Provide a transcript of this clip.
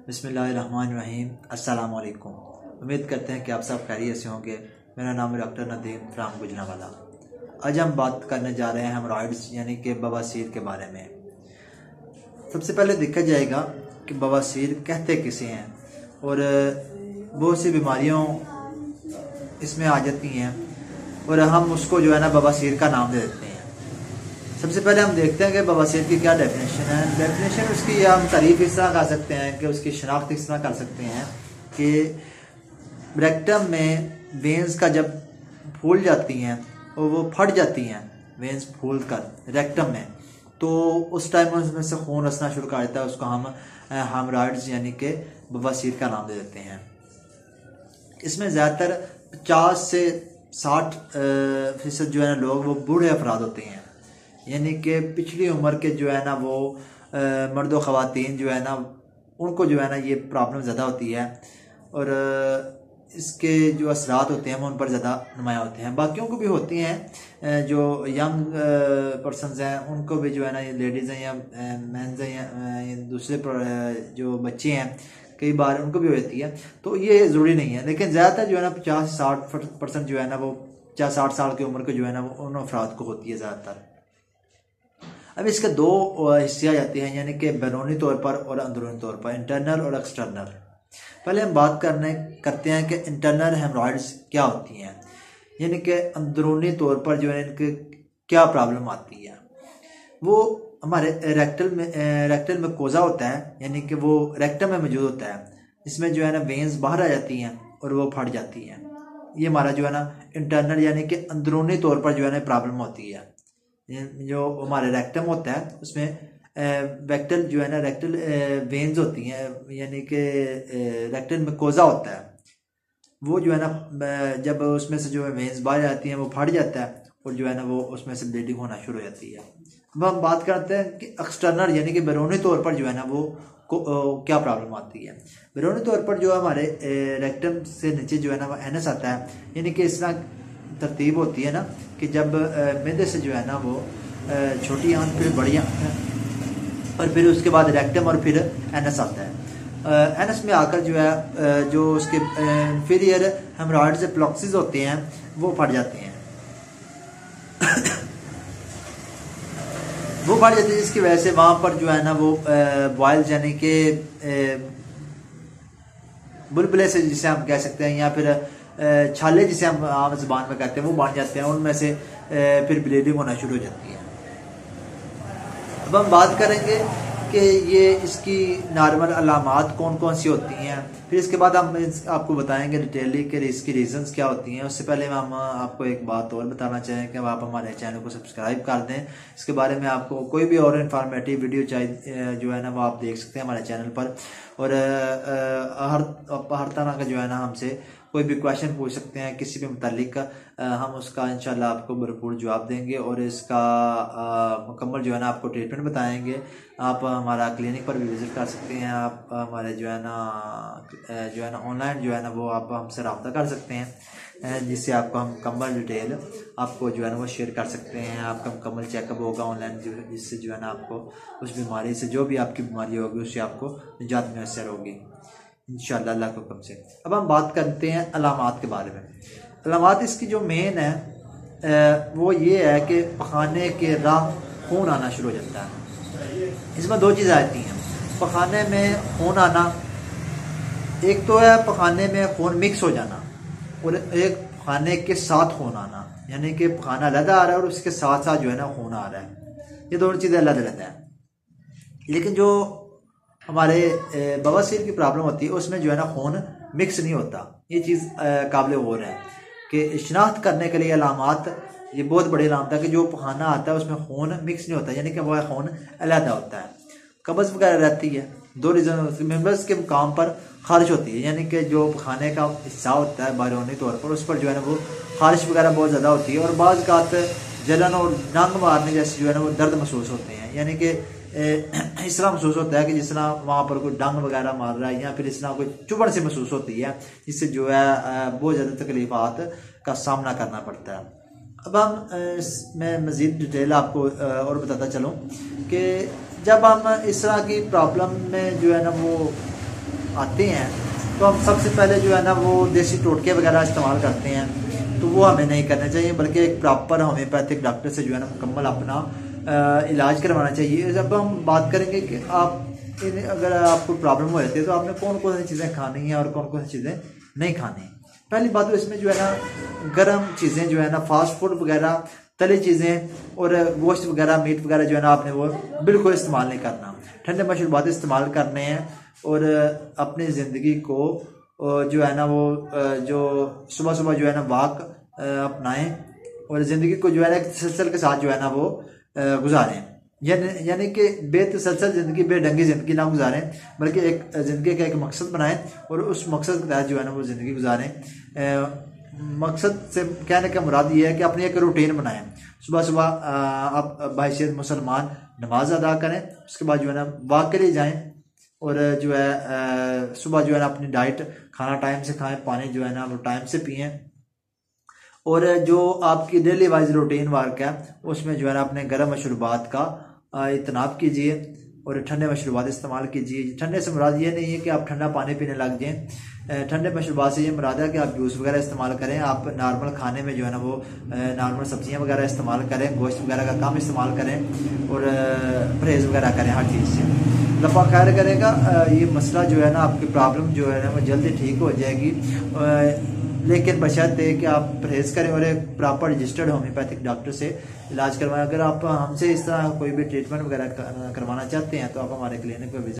बिस्मिल्लाहिर्रहमानिर्रहीम। अस्सलाम वालेकुम। उम्मीद करते हैं कि आप सब खैरियत से होंगे। मेरा नाम है डॉक्टर नदीम फ्राम गुजरांवाला। आज हम बात करने जा रहे हैं हेमरॉइड्स यानी कि बवासीर के बारे में। सबसे पहले देखा जाएगा कि बवासीर कहते किसे हैं और बहुत सी बीमारियों इसमें आ जाती हैं और हम उसको जो है ना बवासीर का नाम दे देते हैं। सबसे पहले हम देखते हैं कि बवासीर की क्या डेफिनेशन है। डेफिनेशन उसकी हम तारीफ इस तरह कर सकते हैं कि उसकी शनाख्त इस तरह कर सकते हैं कि रेक्टम में वेंस का जब फूल जाती हैं और वो फट जाती हैं, वेंस फूल कर रेक्टम में, तो उस टाइम उसमें से खून रसना शुरू कर देता है। उसको हम हेमरॉइड्स यानी कि बवासीर का नाम दे देते हैं। इसमें ज़्यादातर 50 से 60% जो है ना लोग वो बूढ़े अफराद होते हैं, यानी कि पिछली उम्र के जो है ना वो मर्द व ख़वातीन जो है ना उनको जो है ना ये प्रॉब्लम ज़्यादा होती है और इसके जो असरात होते हैं वो उन पर ज़्यादा नुमाया होते हैं। बाकियों को भी होती हैं, जो यंग पर्सनस हैं उनको भी जो है ना, ये लेडीज़ हैं या मेंस हैं या दूसरे जो बच्चे हैं, कई बार उनको भी होती है। तो ये ज़रूरी नहीं है, लेकिन ज़्यादातर जो है ना 50 से 60% जो है ना वो 60 साल की उम्र के जो है ना वो उन अफराद को होती है ज़्यादातर। अब इसके दो हिस्से आ जाते हैं, यानी कि बैरूनी तौर पर और अंदरूनी तौर पर, इंटरनल और एक्सटर्नल। पहले हम बात करते हैं कि इंटरनल हेमरॉइड्स क्या होती हैं, यानी कि अंदरूनी तौर पर जो है इनके क्या प्रॉब्लम आती है। वो हमारे रेक्टल में कोजा होता है, यानी कि वो रेक्टम में मौजूद होता है, इसमें जो है ना वेंस बाहर आ जाती हैं और वो फट जाती हैं। ये हमारा जो है ना इंटरनल यानी कि अंदरूनी तौर पर जो है ना प्रॉब्लम होती है। जो हमारे रेक्टम होता है उसमें रेक्टल जो है ना रेक्टल वेन्स होती हैं, यानी कि रेक्टल में कोजा होता है, वो जो है ना जब उसमें से जो है वेन्स बाहर जाती हैं वो फट जाता है और जो है ना वो उसमें से ब्लीडिंग होना शुरू हो जाती है। अब हम बात करते हैं कि एक्सटर्नल यानी कि बैरूनी तौर पर जो है ना वो क्या प्रॉब्लम आती है। बैरूनी तौर पर जो हमारे रेक्टम से नीचे जो है ना वो एनस आता है, यानी कि इस तरह तरतीब होती है ना कि जब मैदे से जो है ना वो छोटी आंत फिर बड़ी आंत और फिर उसके बाद रेक्टम और फिर एनस आता है। एनस में आकर जो है जो उसके इंफीरियर हेमरॉइड्स से प्लॉक्सिस होते हैं वो फट जाते हैं वो फट जाते हैं, जिसकी वजह से वहाँ पर जो है ना वो बॉयल्स यानी कि बुलबुले से जिसे हम कह सकते हैं, या फिर छाले जिसे हम आम जुबान में कहते हैं वो बन जाते हैं, उनमें से फिर ब्लीडिंग होना शुरू हो जाती है। अब हम बात करेंगे कि ये इसकी नॉर्मल अलामात कौन कौन सी होती हैं, फिर इसके बाद हम आपको बताएंगे डिटेली कि इसकी रीजंस क्या होती हैं। उससे पहले हम आपको एक बात और बताना चाहें कि आप हमारे चैनल को सब्सक्राइब कर दें। इसके बारे में आपको कोई भी और इन्फॉर्मेटिव वीडियो चाहिए जो है ना वो आप देख सकते हैं हमारे चैनल पर, और हर तरह का जो है ना हमसे कोई भी क्वेश्चन पूछ सकते हैं किसी भी मुतालिक, हम उसका इंशाल्लाह आपको भरपूर जवाब देंगे और इसका मुकम्मल जो है ना आपको ट्रीटमेंट बताएंगे। आप हमारा क्लिनिक पर भी विज़िट कर सकते हैं। आप हमारे जो है ना ऑनलाइन जो है ना वो आप हमसे रब्ता कर सकते हैं, जिससे आपको हम मुकम्मल डिटेल आपको जो है ना वो शेयर कर सकते हैं। आपका मुकम्मल चेकअप होगा ऑनलाइन, जिससे जो है ना आपको उस बीमारी से, जो भी आपकी बीमारी होगी उससे आपको निजात मैसर होगी इंशाअल्लाह अल्लाह के हुक्म से। अब हम बात करते हैं अलामात के बारे में। अलामात इसकी जो मेन है वो ये है कि पखाने के राह खून आना शुरू हो जाता है। इसमें दो चीज़ें आती हैं पखाने में खून आना, एक तो है पखाने में खून मिक्स हो जाना और एक पखाने के साथ खून आना, यानी कि पखाना अलग आ रहा है और उसके साथ साथ जो है ना खून आ रहा है। ये दोनों चीज़ें अलग अलग हैं। लेकिन जो हमारे बवासीर की प्रॉब्लम होती है उसमें जो है ना खून मिक्स नहीं होता। ये चीज़ काबिल गौर है कि शिनाख्त करने के लिए अलामात, ये बहुत बड़ी अलामत है कि जो पखाना आता है उसमें खून मिक्स नहीं होता, यानी कि वह खून अलग होता है। कब्ज़ वगैरह रहती है, दो रीज़न, मेंबर्स के मुकाम पर खारिश होती है, यानी कि जो पखाने का हिस्सा होता है बैरूनी तौर पर उस पर जो है ना वो खारिश वगैरह बहुत ज़्यादा होती है और बाज़ औक़ात जलन और डंग मारने जैसे जो है ना वो दर्द महसूस होते हैं, यानी कि इस तरह महसूस होता है कि जिस तरह वहाँ पर कोई डंग वगैरह मार रहा है या फिर इस तरह कोई चुभन से महसूस होती है, जिससे जो है बहुत ज़्यादा तकलीफ़ात का सामना करना पड़ता है। अब हम मैं मज़ीद डिटेल आपको और बताता चलूँ कि जब हम इस तरह की प्रॉब्लम में जो है ना वो आते हैं तो हम सबसे पहले जो है ना वो देसी टोटके वगैरह इस्तेमाल करते हैं, तो वो हमें नहीं करना चाहिए, बल्कि एक प्रॉपर होम्योपैथिक डॉक्टर से जो है ना मुकम्मल अपना इलाज करवाना चाहिए। जब हम बात करेंगे कि आप अगर आपको प्रॉब्लम हो जाती है तो आपने कौन कौन सी चीज़ें खानी है और कौन कौन सी चीज़ें नहीं खानी। पहली बात तो इसमें जो है ना गर्म चीज़ें जो है ना फास्ट फूड वगैरह तली चीज़ें और गोश्त वगैरह मीट वगैरह जो है ना आपने वो बिल्कुल इस्तेमाल नहीं करना। ठंडे मशरूबात इस्तेमाल करने हैं और अपनी ज़िंदगी को जो है ना वो जो सुबह सुबह जो है ना वॉक अपनाएं और ज़िंदगी को जो है ना एक तसल्सल के साथ जो है ना वो गुजारें। यानी कि बेतसलसल ज़िंदगी बेढंगी ज़िंदगी ना गुजारें, बल्कि एक ज़िंदगी का एक मकसद बनाएं और उस मकसद के तहत जो है ना वो ज़िंदगी गुजारें। मकसद से कहने का मुराद ये है कि अपनी एक रूटीन बनाएं। सुबह सुबह आप बहैसियत मुसलमान नमाज अदा करें, उसके बाद जो है ना वॉक के लिए जाएं और जो है सुबह जो है ना अपनी डाइट खाना टाइम से खाएं, पानी जो है ना वो टाइम से पिएं और जो आपकी डेली वाइज रूटीन वर्क है उसमें जो है ना अपने गर्म मशरूबात का इतनाब कीजिए और ठंडे मशरूबात इस्तेमाल कीजिए। ठंडे से मुराद ये नहीं है कि आप ठंडा पानी पीने लग जाएं, ठंडे मशरूबात से ये मुराद है कि आप जूस वगैरह इस्तेमाल करें, आप नॉर्मल खाने में जो है ना वो नॉर्मल सब्जियां वगैरह इस्तेमाल करें, गोश्त वगैरह का कम इस्तेमाल करें और परहेज़ वगैरह करें हर चीज़ से। अल्लाह खैर करेगा, ये मसला जो है ना आपकी प्रॉब्लम जो है ना वो जल्दी ठीक हो जाएगी, लेकिन बशर्ते कि आप परहेज़ करें और एक प्रॉपर रजिस्टर्ड होम्योपैथिक डॉक्टर से इलाज करवाएं। अगर आप हमसे इस तरह कोई भी ट्रीटमेंट वगैरह करवाना चाहते हैं तो आप हमारे क्लिनिक पर विजिट